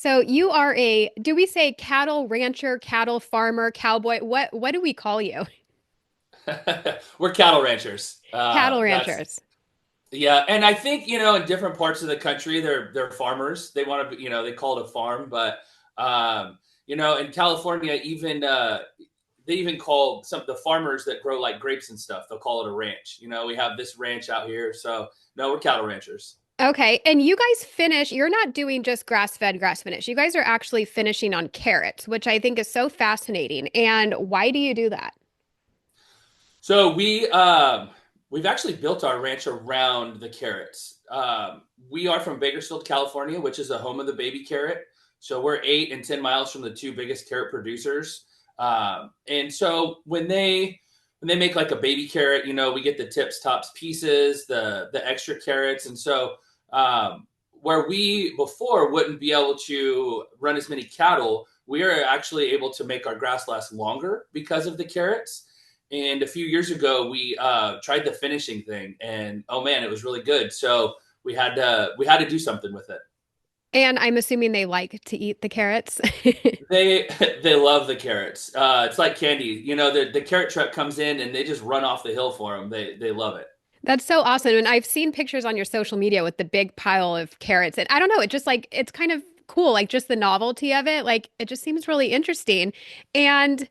So you are do we say cattle rancher, cattle farmer, cowboy? What do we call you? We're cattle ranchers. Cattle That's ranchers. Yeah, and I think in different parts of the country, they're farmers. They want to, they call it a farm, but in California, even they even call some of the farmers that grow like grapes and stuff. They'll call it a ranch. We have this ranch out here, so no, we're cattle ranchers. Okay, and you guys finish, you're not doing just grass-fed, grass-finished. You guys are actually finishing on carrots, which I think is so fascinating. And why do you do that? So we've actually built our ranch around the carrots. We are from Bakersfield, California, which is the home of the baby carrot. So we're 8 and 10 miles from the two biggest carrot producers. And so when they make like a baby carrot, we get the tips, tops, pieces, the extra carrots, and so where we before wouldn't be able to run as many cattle, we are actually able to make our grass last longer because of the carrots. And a few years ago, we tried the finishing thing, and oh man, it was really good. So we had to do something with it. And I'm assuming they like to eat the carrots. They they love the carrots. It's like candy. The carrot truck comes in and they just run off the hill for them. They love it. That's so awesome. And I've seen pictures on your social media with the big pile of carrots. And I don't know, it just like it's kind of cool, like just the novelty of it. Like it just seems really interesting. And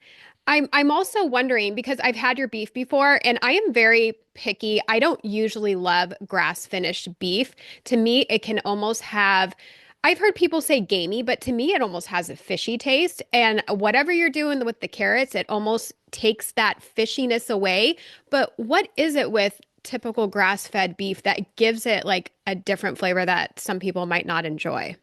I'm also wondering because I've had your beef before and I am very picky. I don't usually love grass finished beef. To me, it can almost have I've heard people say gamey, but to me, it almost has a fishy taste. And whatever you're doing with the carrots, it almost takes that fishiness away. But what is it with typical grass-fed beef that gives it like a different flavor that some people might not enjoy?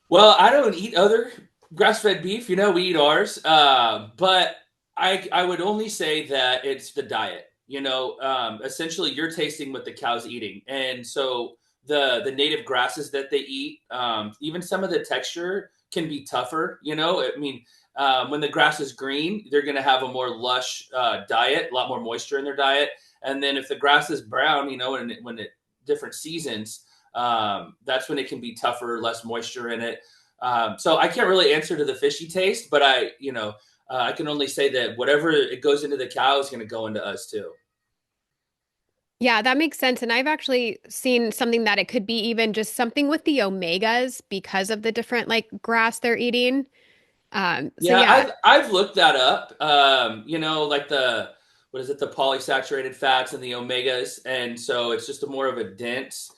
Well, I don't eat other grass-fed beef. We eat ours, but I would only say that it's the diet. Essentially, you're tasting what the cow's eating, and so the native grasses that they eat, even some of the texture can be tougher. I mean, when the grass is green, they're going to have a more lush diet, a lot more moisture in their diet, and then if the grass is brown, when it different seasons, that's when it can be tougher, less moisture in it. So I can't really answer to the fishy taste, but I can only say that whatever it goes into the cow is going to go into us too. Yeah, that makes sense. And I've actually seen something that it could be even just something with the omegas because of the different like grass they're eating. So Yeah, yeah, I've looked that up. Like the what is it, the polysaturated fats and the omegas, and so it's just a more of a dense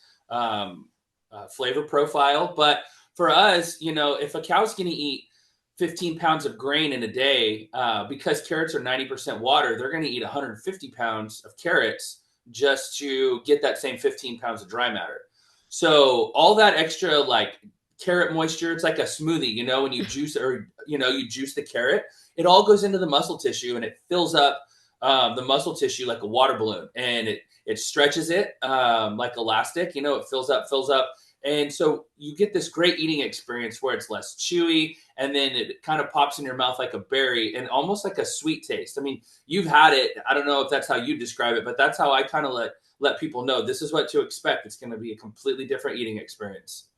flavor profile. But for us, if a cow's going to eat 15 pounds of grain in a day, because carrots are 90% water, they're going to eat 150 pounds of carrots just to get that same 15 pounds of dry matter. So all that extra like carrot moisture, it's like a smoothie, when you juice or you juice the carrot, it all goes into the muscle tissue and it fills up the muscle tissue like a water balloon, and it stretches it like elastic. It fills up, and so you get this great eating experience where it's less chewy, and then it kind of pops in your mouth like a berry and almost like a sweet taste. I mean, you've had it. I don't know if that's how you describe it, but that's how I kind of let people know this is what to expect. It's going to be a completely different eating experience.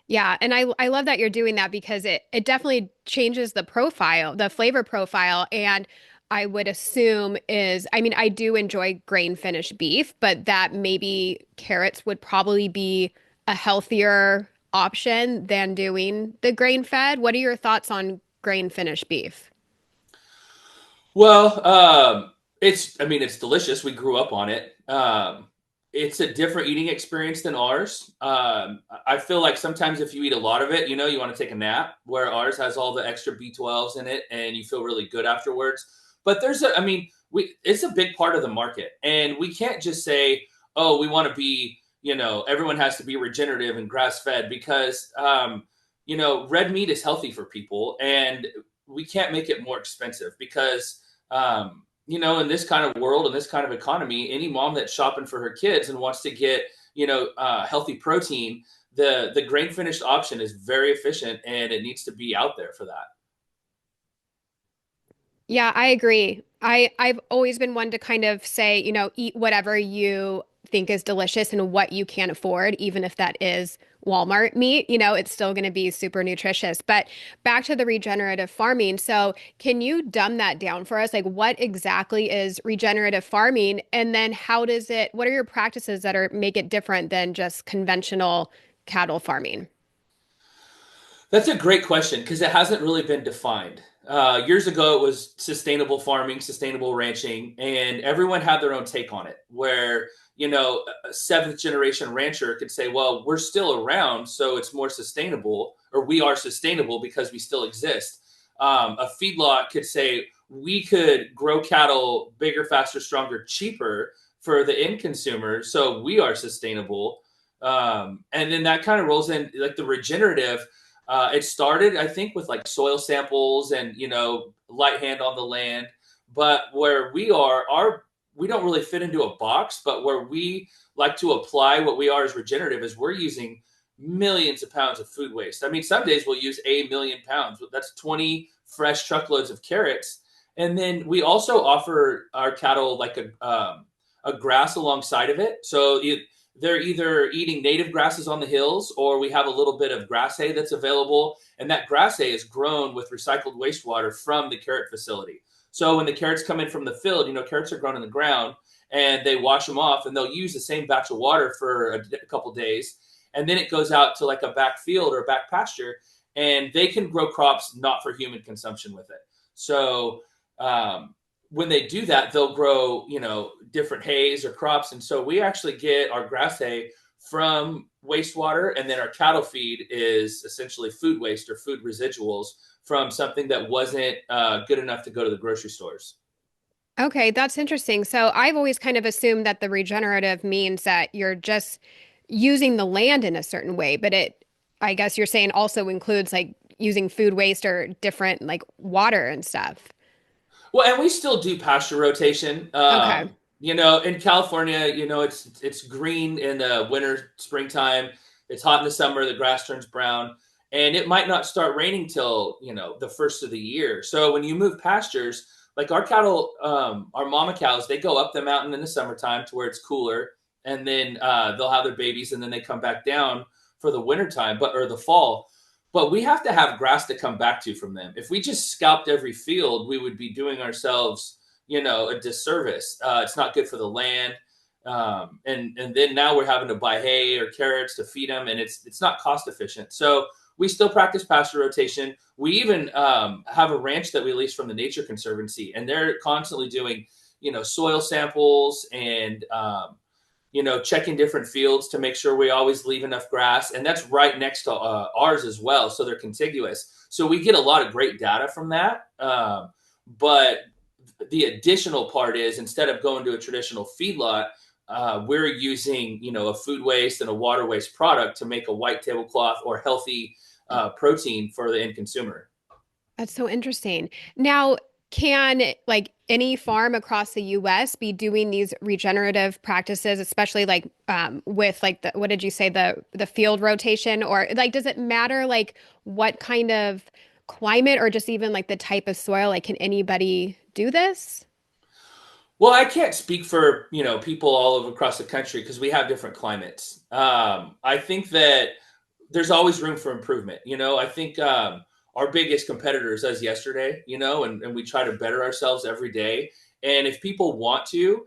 yeah, and I love that you're doing that because it definitely changes the profile, the flavor profile, and I would assume is I mean I do enjoy grain finished beef, but that maybe carrots would probably be a healthier option than doing the grain fed. What are your thoughts on grain finished beef? Well, I mean, it's delicious. We grew up on it. It's a different eating experience than ours. I feel like sometimes if you eat a lot of it, you want to take a nap, where ours has all the extra B12s in it and you feel really good afterwards. But I mean, it's a big part of the market, and we can't just say, oh, we want to be, everyone has to be regenerative and grass fed because, red meat is healthy for people, and we can't make it more expensive because in this kind of world, in this kind of economy, any mom that's shopping for her kids and wants to get, healthy protein, the grain finished option is very efficient and it needs to be out there for that. Yeah, I agree. I've always been one to kind of say, eat whatever you think is delicious and what you can afford, even if that is Walmart meat, it's still going to be super nutritious. But back to the regenerative farming. So, can you dumb that down for us? Like, what exactly is regenerative farming? And then what are your practices that make it different than just conventional cattle farming? That's a great question because it hasn't really been defined. Years ago, it was sustainable farming, sustainable ranching, and everyone had their own take on it. Where, a seventh generation rancher could say, well, we're still around, so it's more sustainable, or we are sustainable because we still exist. A feedlot could say, we could grow cattle bigger, faster, stronger, cheaper for the end consumer, so we are sustainable. And then that kind of rolls in like the regenerative. It started, I think, with like soil samples and light hand on the land. But where we are, we don't really fit into a box. But where we like to apply what we are as regenerative is we're using millions of pounds of food waste. I mean, some days we'll use 1,000,000 pounds. That's 20 fresh truckloads of carrots. And then we also offer our cattle like a grass alongside of it. So they're either eating native grasses on the hills, or we have a little bit of grass hay that's available. And that grass hay is grown with recycled wastewater from the carrot facility. So when the carrots come in from the field, carrots are grown in the ground, and they wash them off, and they'll use the same batch of water for a couple days. And then it goes out to like a back field or a back pasture, and they can grow crops not for human consumption with it. So when they do that, they'll grow, different hays or crops. And so we actually get our grass hay from wastewater, and then our cattle feed is essentially food waste or food residuals from something that wasn't good enough to go to the grocery stores. Okay, that's interesting. So I've always kind of assumed that the regenerative means that you're just using the land in a certain way, but I guess you're saying also includes like using food waste or different like water and stuff. Well, and we still do pasture rotation. Okay. In California, it's green in the winter, springtime. It's hot in the summer. The grass turns brown, and it might not start raining till the first of the year. So when you move pastures, like our cattle, our mama cows, they go up the mountain in the summertime to where it's cooler, and then they'll have their babies, and then they come back down for the wintertime, or the fall. But we have to have grass to come back to from them. If we just scalped every field, we would be doing ourselves, a disservice. It's not good for the land. And then now we're having to buy hay or carrots to feed them, and it's not cost efficient. So we still practice pasture rotation. We even have a ranch that we lease from the Nature Conservancy, and they're constantly doing, soil samples and checking different fields to make sure we always leave enough grass. And that's right next to ours as well. So they're contiguous. So we get a lot of great data from that. But the additional part is, instead of going to a traditional feedlot, we're using, a food waste and a water waste product to make a white tablecloth or healthy protein for the end consumer. That's so interesting. Now, can like any farm across the US be doing these regenerative practices, especially like with like what did you say, the field rotation? Or like does it matter like what kind of climate or just even like the type of soil? Like can anybody do this? Well, I can't speak for, people all over across the country because we have different climates. I think that there's always room for improvement. I think our biggest competitor is us yesterday, and we try to better ourselves every day. And if people want to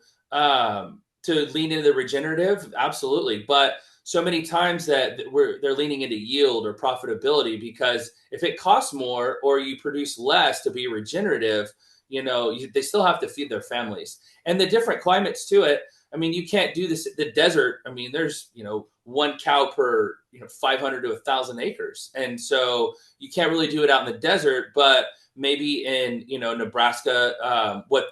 lean into the regenerative, absolutely. But so many times that they're leaning into yield or profitability, because if it costs more or you produce less to be regenerative, they still have to feed their families. And the different climates to it. I mean, you can't do this. The desert, I mean, there's, one cow per, 500 to 1,000 acres. And so you can't really do it out in the desert, but maybe in, Nebraska, what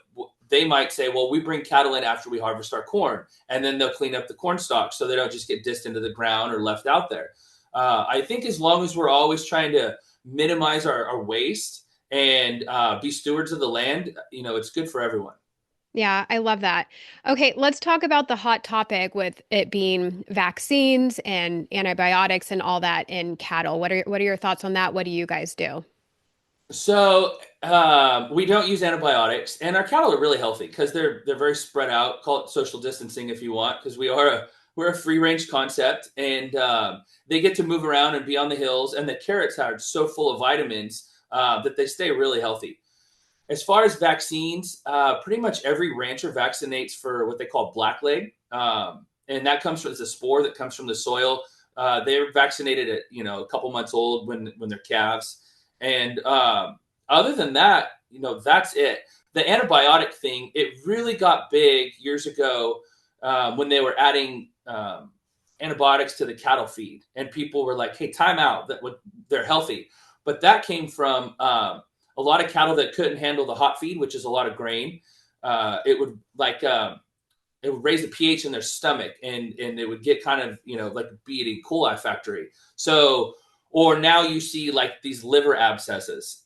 they might say, well, we bring cattle in after we harvest our corn, and then they'll clean up the corn stalks so they don't just get dissed into the ground or left out there. I think as long as we're always trying to minimize our waste and be stewards of the land, it's good for everyone. Yeah, I love that. Okay, let's talk about the hot topic with it being vaccines and antibiotics and all that in cattle. What are your thoughts on that? What do you guys do? We don't use antibiotics, and our cattle are really healthy because they're very spread out. Call it social distancing if you want, because we're a free range concept, and they get to move around and be on the hills. And the carrots are so full of vitamins that they stay really healthy. As far as vaccines, pretty much every rancher vaccinates for what they call blackleg, and that comes from it's a spore that comes from the soil. They're vaccinated at a couple months old when they're calves, and other than that, that's it. The antibiotic thing, it really got big years ago when they were adding antibiotics to the cattle feed, and people were like, "Hey, time out! They're healthy," but that came from a lot of cattle that couldn't handle the hot feed, which is a lot of grain. It would raise the pH in their stomach, and it would get kind of like be at E. coli factory. So, or now you see like these liver abscesses.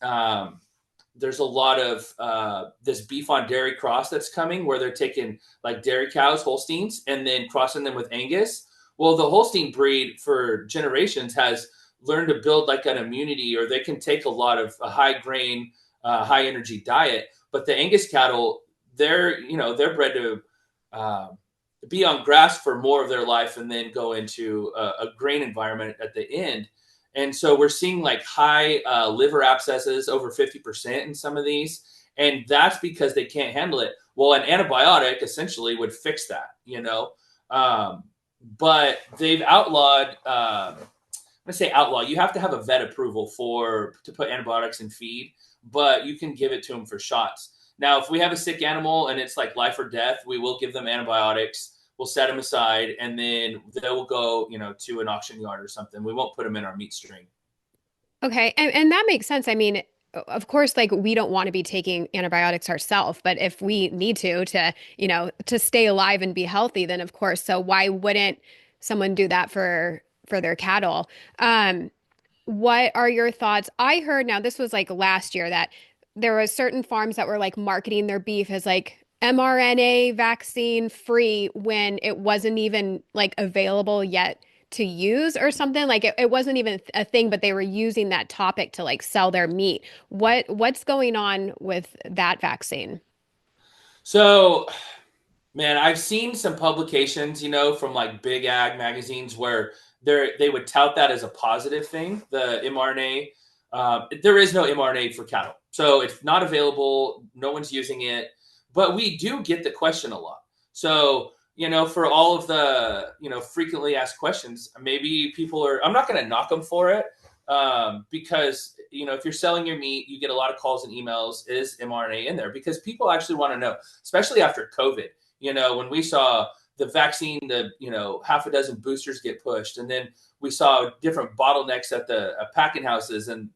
There's a lot of this beef on dairy cross that's coming where they're taking like dairy cows, Holsteins, and then crossing them with Angus. Well, the Holstein breed for generations has learned to build like an immunity, or they can take a lot of a high grain, high energy diet. But the Angus cattle, they're bred to uh, be on grass for more of their life and then go into a grain environment at the end. And so we're seeing like high liver abscesses, over 50% in some of these. And that's because they can't handle it. Well, an antibiotic essentially would fix that. Um, but they've outlawed, I'm going to say outlaw, you have to have a vet approval to put antibiotics in feed, but you can give it to them for shots. Now, if we have a sick animal and it's like life or death, we will give them antibiotics. We'll set them aside, and then they will go, to an auction yard or something. We won't put them in our meat stream. Okay, and that makes sense. I mean, of course, like we don't want to be taking antibiotics ourselves, but if we need to stay alive and be healthy, then of course. So why wouldn't someone do that for their cattle? What are your thoughts? I heard now this was like last year that there were certain farms that were like marketing their beef as like mRNA vaccine free when it wasn't even like available yet to use or something. Like it wasn't even a thing, but they were using that topic to like sell their meat. What's going on with that vaccine? So, man, I've seen some publications, from like big ag magazines where they would tout that as a positive thing, the mRNA. There is no mRNA for cattle, so it's not available. No one's using it, but we do get the question a lot. So, for all of the frequently asked questions, maybe people are. I'm not going to knock them for it, because if you're selling your meat, you get a lot of calls and emails. Is mRNA in there? Because people actually want to know, especially after COVID. When we saw the vaccine, half a dozen boosters get pushed, and then we saw different bottlenecks at the packing houses, and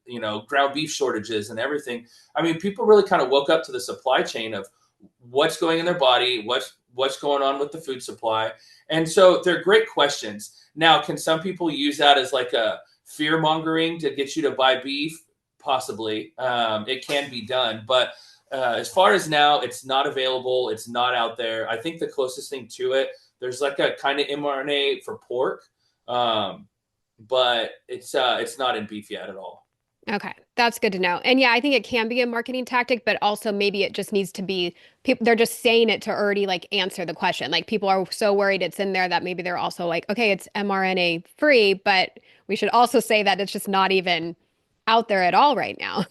ground beef shortages and everything. I mean, people really kind of woke up to the supply chain of what's going in their body, what's going on with the food supply, and so they're great questions. Now, can some people use that as like a fear mongering to get you to buy beef? Possibly, it can be done, but as far as now, it's not available. It's not out there. I think the closest thing to it, there's like a kind of mRNA for pork, but it's not in beef yet at all. Okay, that's good to know. And yeah, I think it can be a marketing tactic, but also maybe it just needs to be people, they're just saying it to already like answer the question. Like people are so worried it's in there that maybe they're also like, okay, it's mRNA free, but we should also say that it's just not even out there at all right now.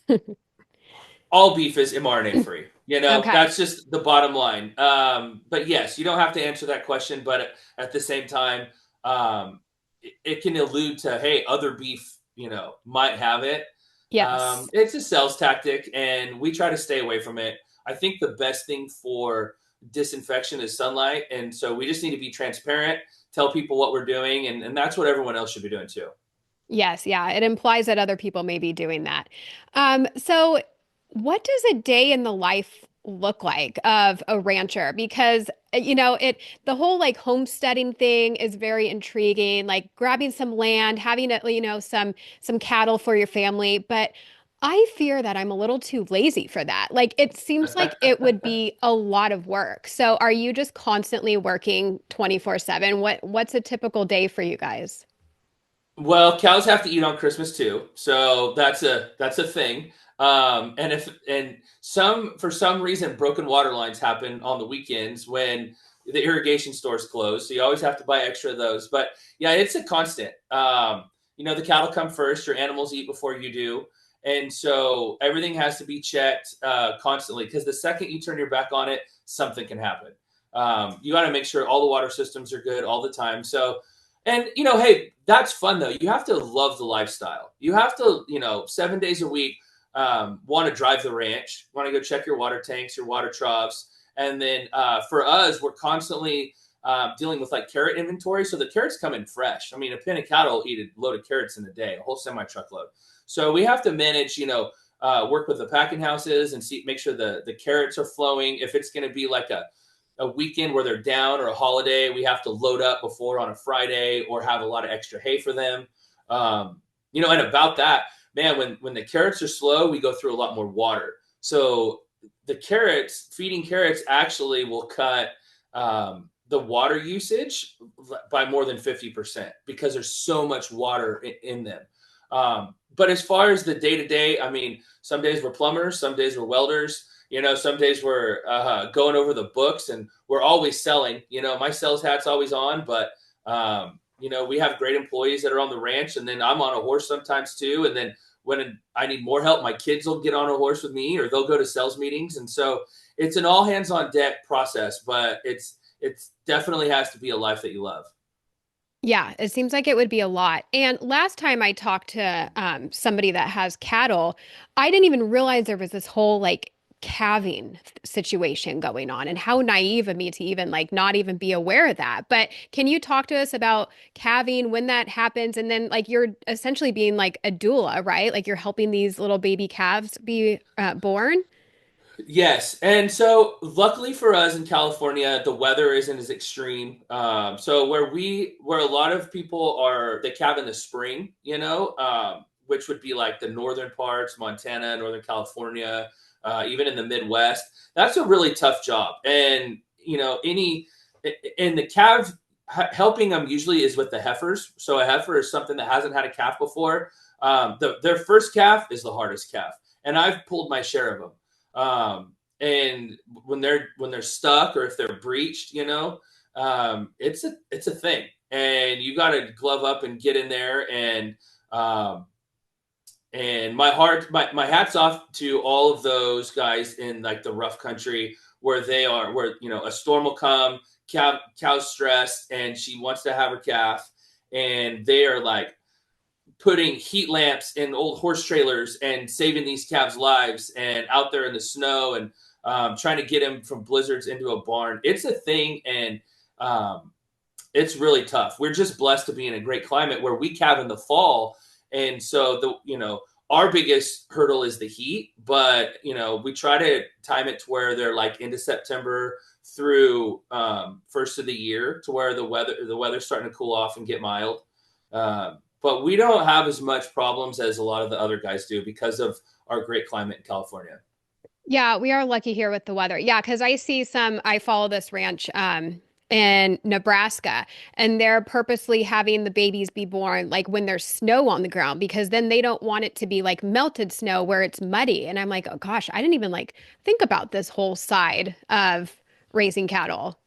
All beef is mRNA free. Okay. That's just the bottom line. But yes, you don't have to answer that question. But at the same time, it can allude to, hey, other beef, might have it. Yes. It's a sales tactic, and we try to stay away from it. I think the best thing for disinfection is sunlight. And so we just need to be transparent, tell people what we're doing, and that's what everyone else should be doing too. Yes, yeah. It implies that other people may be doing that. So what does a day in the life look like of a rancher? Because the whole like homesteading thing is very intriguing, like grabbing some land, having some cattle for your family, but I fear that I'm a little too lazy for that. Like it seems like it would be a lot of work. So are you just constantly working 24/7? What's a typical day for you guys? Well, cows have to eat on Christmas too, so that's a thing. And some for some reason broken water lines happen on the weekends when the irrigation stores close, so you always have to buy extra of those. But yeah, it's a constant. The cattle come first. Your animals eat before you do, and so everything has to be checked constantly because the second you turn your back on it, something can happen. You got to make sure all the water systems are good all the time. So and hey, that's fun though. You have to love the lifestyle. You have to, 7 days a week, want to drive the ranch, want to go check your water tanks, your water troughs, and then for us, we're constantly dealing with like carrot inventory. So the carrots come in fresh. I mean, a pen of cattle will eat a load of carrots in a day, a whole semi truckload. So we have to manage, work with the packing houses and make sure the carrots are flowing. If it's going to be like a weekend where they're down or a holiday, we have to load up before on a Friday or have a lot of extra hay for them. And about that, man, when the carrots are slow, we go through a lot more water. So the feeding carrots actually will cut the water usage by more than 50% because there's so much water in them. But as far as the day to day, I mean, some days we're plumbers, some days we're welders. Some days we're going over the books and we're always selling. My sales hat's always on, but we have great employees that are on the ranch, and then I'm on a horse sometimes too. And then when I need more help, my kids will get on a horse with me, or they'll go to sales meetings. And so it's an all hands on deck process, but it's definitely has to be a life that you love. Yeah, it seems like it would be a lot. And last time I talked to somebody that has cattle, I didn't even realize there was this whole like calving situation going on, and how naive of me to even like not even be aware of that. But can you talk to us about calving, when that happens, and then like you're essentially being like a doula, right? Like you're helping these little baby calves be born? Yes, and so luckily for us in California, the weather isn't as extreme. So where a lot of people are, they calve in the spring, which would be like the northern parts, Montana, Northern California, even in the Midwest. That's a really tough job, and any in the calf helping them usually is with the heifers. So a heifer is something that hasn't had a calf before. Their first calf is the hardest calf, and I've pulled my share of them. And when they're stuck or if they're breached, it's a thing, and you got to glove up and get in there. And my hats off to all of those guys in like the rough country where a storm will come, cow's stressed, and she wants to have her calf, and they are like putting heat lamps in old horse trailers and saving these calves' lives and out there in the snow and trying to get them from blizzards into a barn. It's a thing, and it's really tough. We're just blessed to be in a great climate where we calve in the fall, and so our biggest hurdle is the heat, but we try to time it to where they're like into September through first of the year, to where the weather's starting to cool off and get mild. But we don't have as much problems as a lot of the other guys do because of our great climate in California. Yeah, we are lucky here with the weather. Yeah, because I follow this ranch in Nebraska, and they're purposely having the babies be born like when there's snow on the ground, because then they don't want it to be like melted snow where it's muddy. And I'm like, oh gosh, I didn't even like think about this whole side of raising cattle.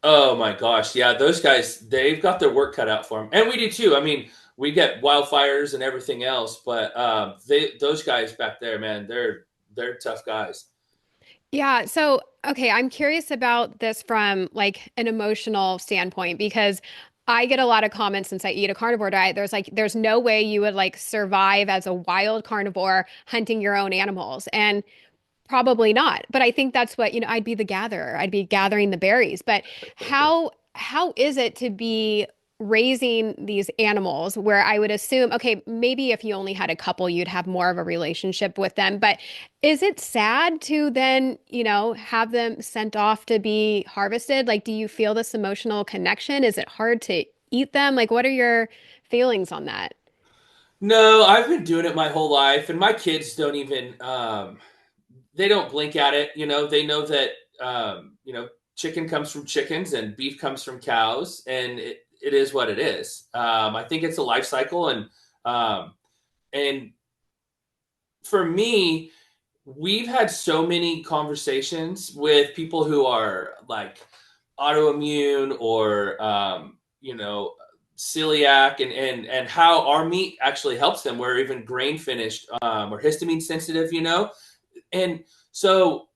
Oh my gosh, yeah, those guys, they've got their work cut out for them, and we do too. I mean, we get wildfires and everything else, but those guys back there, man, they're tough guys. Yeah, so okay, I'm curious about this from like an emotional standpoint, because I get a lot of comments since I eat a carnivore diet. There's no way you would like survive as a wild carnivore hunting your own animals. And probably not. But I think that's what, I'd be the gatherer. I'd be gathering the berries. But how is it to be raising these animals where I would assume, okay, maybe if you only had a couple, you'd have more of a relationship with them. But is it sad to then, have them sent off to be harvested? Like, do you feel this emotional connection? Is it hard to eat them? Like, what are your feelings on that? No, I've been doing it my whole life, and my kids don't even they don't blink at it. They know that chicken comes from chickens and beef comes from cows, and it is what it is. I think it's a life cycle, um, and for me, we've had so many conversations with people who are like autoimmune or celiac, and how our meat actually helps them. We're even grain finished, or histamine sensitive, and so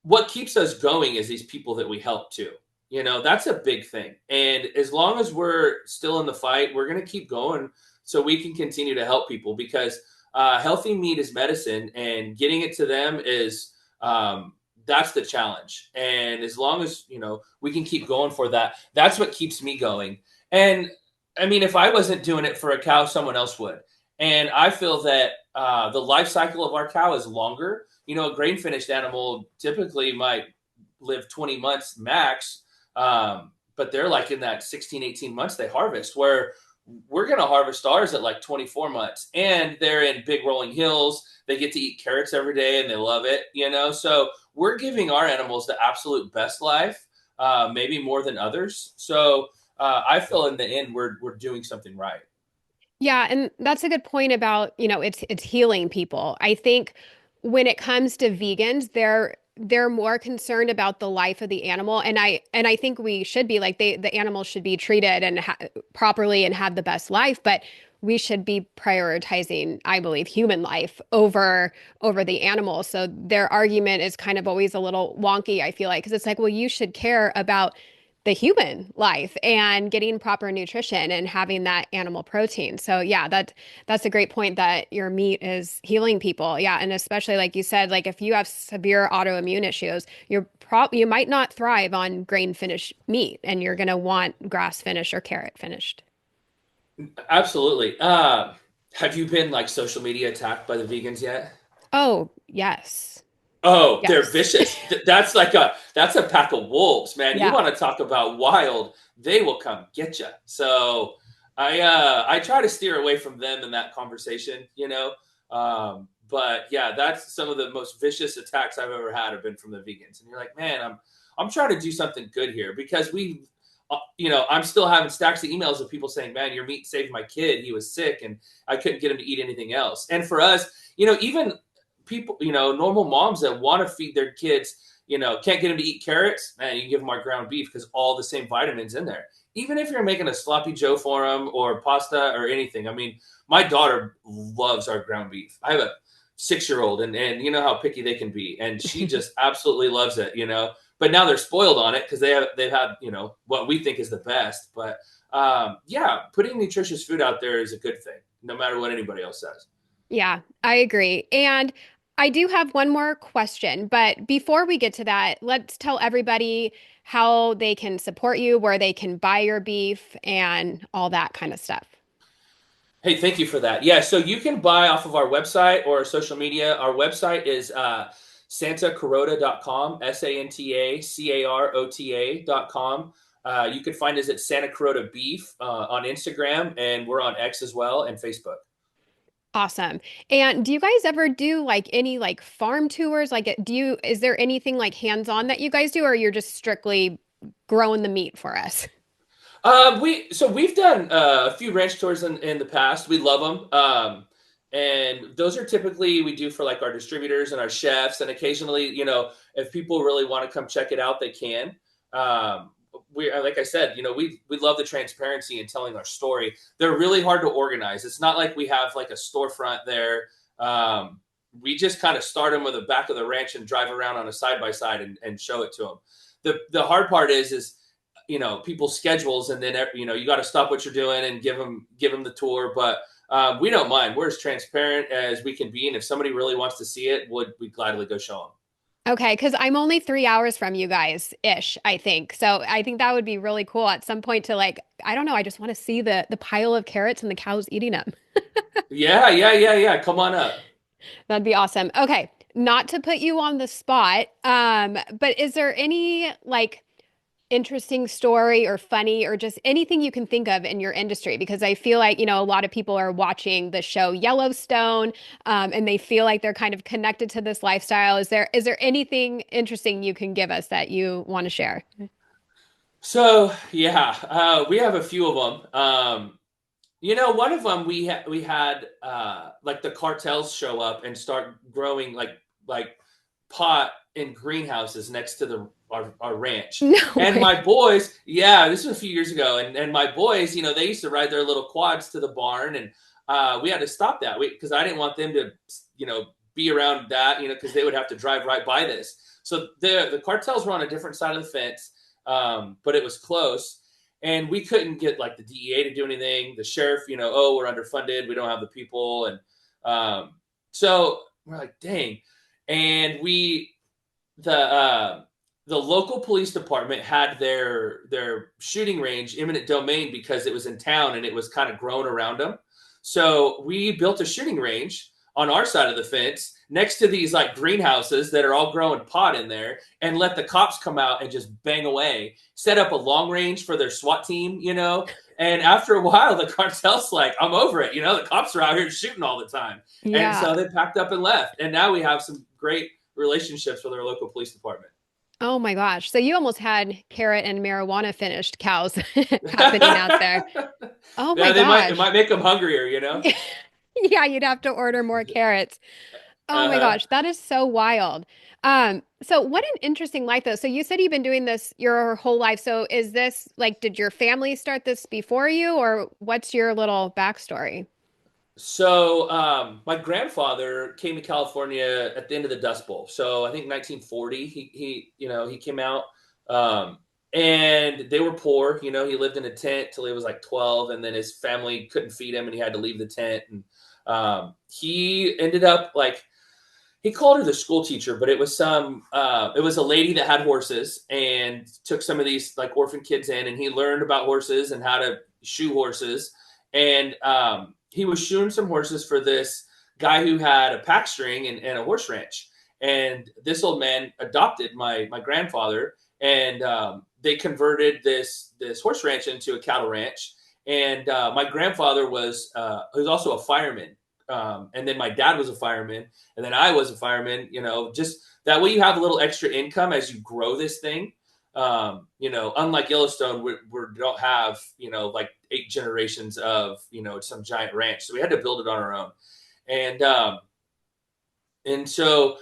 what keeps us going is these people that we help too. That's a big thing. And as long as we're still in the fight, we're going to keep going so we can continue to help people, because healthy meat is medicine, and getting it to them is that's the challenge. And as long as we can keep going for that, that's what keeps me going. And I mean, if I wasn't doing it for a cow, someone else would. And I feel that the life cycle of our cow is longer. A grain finished animal typically might live 20 months max, but they're like in that 16, 18 months they harvest, where we're going to harvest ours at like 24 months. And they're in big rolling hills. They get to eat carrots every day and they love it, So we're giving our animals the absolute best life, maybe more than others. So I feel in the end, we're doing something right. Yeah, and that's a good point about, it's healing people. I think when it comes to vegans, they're more concerned about the life of the animal, and I think we should be like the animals should be treated and properly and have the best life, but we should be prioritizing, I believe, human life over the animal. So their argument is kind of always a little wonky, I feel like, because it's like, well, you should care about the human life and getting proper nutrition and having that animal protein. So yeah, that's a great point that your meat is healing people. Yeah, and especially like you said, like if you have severe autoimmune issues, you might not thrive on grain finished meat, and you're going to want grass finished or carrot finished. Absolutely. Have you been like social media attacked by the vegans yet? Oh, yes. Oh, they're Yes. vicious. That's a pack of wolves, man. You Yeah. want to talk about wild? They will come get you. So I try to steer away from them in that conversation, But yeah, that's some of the most vicious attacks I've ever had have been from the vegans. And you're like, man, I'm trying to do something good here, because I'm still having stacks of emails of people saying, man, your meat saved my kid. He was sick and I couldn't get him to eat anything else. And for us, even people, normal moms that want to feed their kids, can't get them to eat carrots, man, you can give them our ground beef because all the same vitamins in there. Even if you're making a sloppy Joe for them or pasta or anything. I mean, my daughter loves our ground beef. I have a 6-year-old, and you know how picky they can be. And she just absolutely loves it. But now they're spoiled on it because they've had, what we think is the best. But yeah, putting nutritious food out there is a good thing, no matter what anybody else says. Yeah, I agree. And I do have one more question, but before we get to that, let's tell everybody how they can support you, where they can buy your beef, and all that kind of stuff. Hey, thank you for that. Yeah, so you can buy off of our website or social media. Our website is santacarota.com, SANTACAROTA.com. You can find us at Santa Carota Beef on Instagram, and we're on X as well, and Facebook. Awesome. And do you guys ever do like any like farm tours? Like, is there anything like hands-on that you guys do, or you're just strictly growing the meat for us? We've done a few ranch tours in the past. We love them. And those are typically we do for like our distributors and our chefs, and occasionally, if people really want to come check it out, they can. We like I said, we love the transparency and telling our story. They're really hard to organize. It's not like we have like a storefront there. We just kind of start them with the back of the ranch and drive around on a side by side and show it to them. The hard part is people's schedules, and then you got to stop what you're doing and give them the tour. But we don't mind. We're as transparent as we can be, and if somebody really wants to see it, we'd gladly go show them. Okay, because I'm only 3 hours from you guys ish, I think. So I think that would be really cool at some point to like, I don't know, I just want to see the pile of carrots and the cows eating them. Yeah, yeah, yeah, yeah. Come on up. That'd be awesome. Okay, not to put you on the spot, but is there any like interesting story or funny or just anything you can think of in your industry? Because I feel like, a lot of people are watching the show Yellowstone, and they feel like they're kind of connected to this lifestyle. Is there anything interesting you can give us that you want to share? So yeah, we have a few of them. One of them we had like the cartels show up and start growing like pot in greenhouses next to our ranch. No And way. my boys, yeah, this was a few years ago, and my boys, they used to ride their little quads to the barn, and we had to stop that because I didn't want them to be around that, because they would have to drive right by this. So the cartels were on a different side of the fence, but it was close, and we couldn't get like the DEA to do anything. The sheriff, oh, we're underfunded, we don't have the people, and so we're like, dang. And the local police department had their shooting range eminent domain because it was in town and it was kind of grown around them. So we built a shooting range on our side of the fence next to these like greenhouses that are all growing pot in there, and let the cops come out and just bang away, set up a long range for their SWAT team, and after a while the cartel's like, I'm over it, the cops are out here shooting all the time. And Yeah. so they packed up and left, and now we have some great relationships with our local police department. Oh my gosh. So you almost had carrot and marijuana finished cows happening out there. Oh my Yeah, it gosh. might make them hungrier. Yeah, you'd have to order more carrots. Oh my Uh-huh. gosh, that is so wild. So what an interesting life though. So you said you've been doing this your whole life. So is this like, did your family start this before you, or what's your little backstory? So my grandfather came to California at the end of the Dust Bowl. So I think 1940 he came out, um, and they were poor. He lived in a tent till he was like 12, and then his family couldn't feed him, and he had to leave the tent. And he ended up like, he called her the school teacher, but it was a lady that had horses and took some of these like orphan kids in, and he learned about horses and how to shoe horses. And he was shoeing some horses for this guy who had a pack string and a horse ranch. And this old man adopted my grandfather, and they converted this horse ranch into a cattle ranch. And my grandfather was also a fireman, and then my dad was a fireman, and then I was a fireman. Just that way you have a little extra income as you grow this thing. Unlike Yellowstone, we don't have like 8 generations of some giant ranch, so we had to build it on our own. And so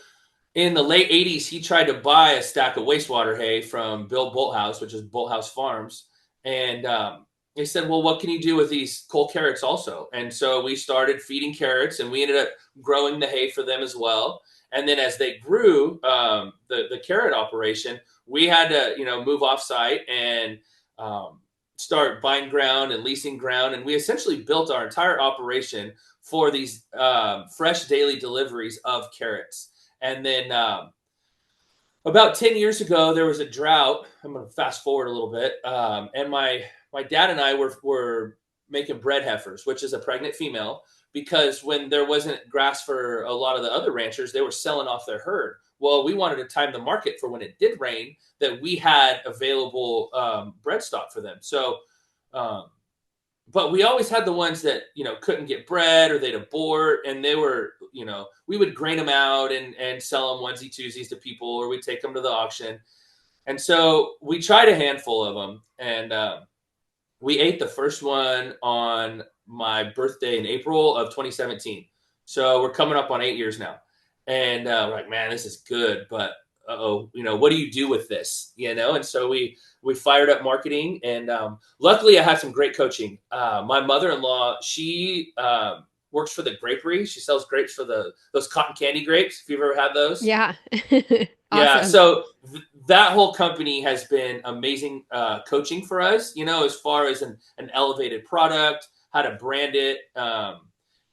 in the late 80s, he tried to buy a stack of wastewater hay from Bill Bolthouse, which is Bolthouse Farms. And they said, well, what can you do with these cold carrots also? And so we started feeding carrots, and we ended up growing the hay for them as well. And then as they grew, the carrot operation, we had to, move off site and start buying ground and leasing ground. And we essentially built our entire operation for these fresh daily deliveries of carrots. And then about 10 years ago, there was a drought. I'm going to fast forward a little bit. And my dad and I were making bred heifers, which is a pregnant female, because when there wasn't grass for a lot of the other ranchers, they were selling off their herd. Well, we wanted to time the market for when it did rain, that we had available bred stock for them. So, um, but we always had the ones that couldn't get bred, or they'd abort, and they were we would grain them out and sell them onesie twosies to people, or we'd take them to the auction. And so we tried a handful of them, and we ate the first one on my birthday in April of 2017. So we're coming up on 8 years now, and we're like, man, this is good, but oh, what do you do with this? And so we fired up marketing, and luckily I had some great coaching. My mother-in-law, she works for the grapery. She sells grapes for those cotton candy grapes. If you've ever had those. Yeah. Yeah, Awesome. so that whole company has been amazing coaching for us, as far as an elevated product, how to brand it.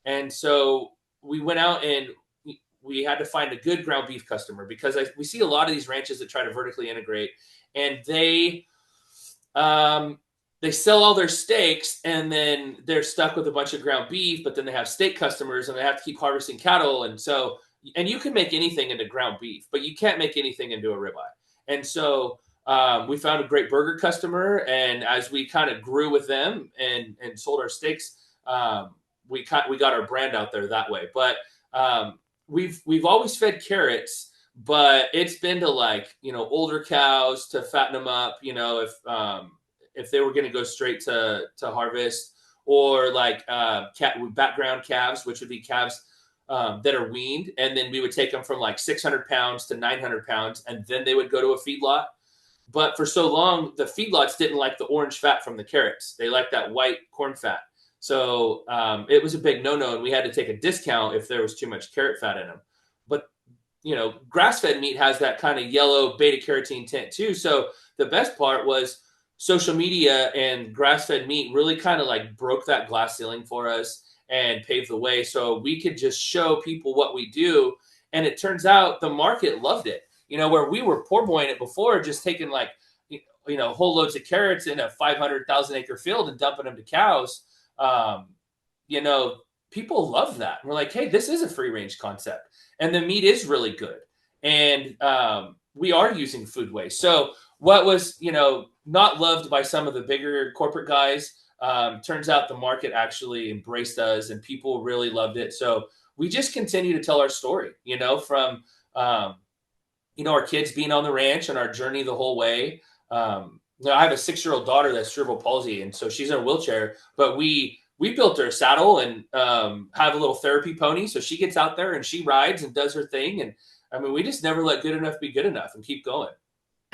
And so we went out and we had to find a good ground beef customer, because we see a lot of these ranches that try to vertically integrate, and um, they sell all their steaks, and then they're stuck with a bunch of ground beef, but then they have steak customers and they have to keep harvesting cattle. And you can make anything into ground beef, but you can't make anything into a ribeye. And so we found a great burger customer, and as we kind of grew with them and sold our steaks, we got our brand out there that way. But we've always fed carrots, but it's been to like, older cows to fatten them up, if they were going to go straight to harvest, or like background calves, which would be calves that are weaned, and then we would take them from like 600 pounds to 900 pounds, and then they would go to a feedlot. But for so long, the feedlots didn't like the orange fat from the carrots. They liked that white corn fat. So it was a big no-no, and we had to take a discount if there was too much carrot fat in them. But grass-fed meat has that kind of yellow beta carotene tint too. So the best part was social media and grass-fed meat really kind of like broke that glass ceiling for us and paved the way so we could just show people what we do. And it turns out the market loved it. Where we were poor boying it before, just taking like, whole loads of carrots in a 500,000 acre field and dumping them to cows. Um, you know, People love that. We're like, hey, this is a free range concept, and the meat is really good, and we are using food waste. So what was not loved by some of the bigger corporate guys, turns out the market actually embraced us, and people really loved it. So we just continue to tell our story. From our kids being on the ranch and our journey the whole way. I have a 6-year-old daughter that's cerebral palsy, and so she's in a wheelchair. But we built her a saddle and have a little therapy pony, so she gets out there and she rides and does her thing. And I mean, we just never let good enough be good enough and keep going.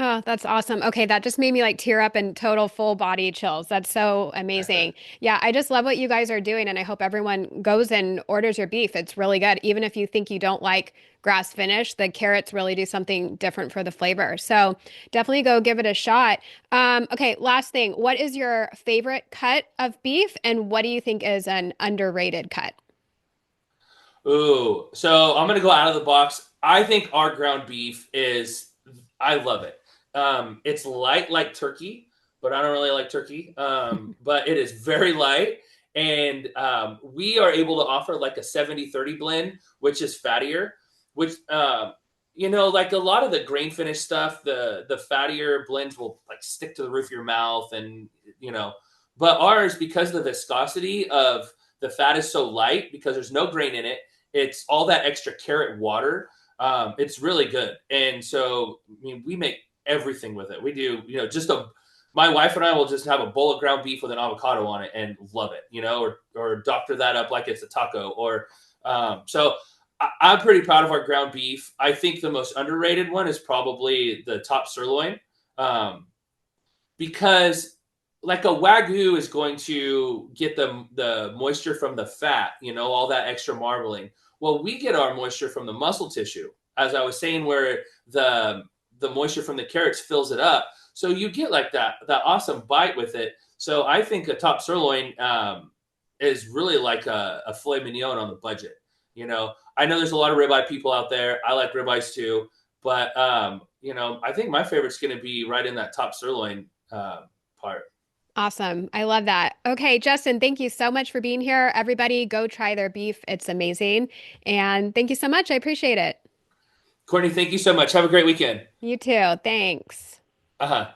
Oh, that's awesome. Okay, that just made me like tear up and total full body chills. That's so amazing. Yeah, I just love what you guys are doing, and I hope everyone goes and orders your beef. It's really good. Even if you think you don't like grass finish, the carrots really do something different for the flavor. So definitely go give it a shot. Okay, last thing. What is your favorite cut of beef, and what do you think is an underrated cut? Ooh, so I'm gonna go out of the box. I think our ground beef is, I love it. It's light like turkey, but I don't really like turkey. But it is very light, and we are able to offer like a 70-30 blend, which is fattier. Which like a lot of the grain finished stuff, the fattier blends will like stick to the roof of your mouth, and But ours, because of the viscosity of the fat is so light, because there's no grain in it, it's all that extra carrot water. It's really good. And so, I mean, we make everything with it. We do, my wife and I will just have a bowl of ground beef with an avocado on it and love it, or doctor that up like it's a taco. I'm pretty proud of our ground beef. I think the most underrated one is probably the top sirloin, because like a wagyu is going to get the moisture from the fat, all that extra marbling. Well, we get our moisture from the muscle tissue, as I was saying, where the moisture from the carrots fills it up. So you get like that awesome bite with it. So I think a top sirloin is really like a filet mignon on the budget. I know there's a lot of ribeye people out there. I like ribeyes too, but I think my favorite's going to be right in that top sirloin part. Awesome. I love that. Okay, Justin, thank you so much for being here. Everybody, go try their beef. It's amazing. And thank you so much. I appreciate it. Courtney, thank you so much. Have a great weekend. You too. Thanks. Uh huh.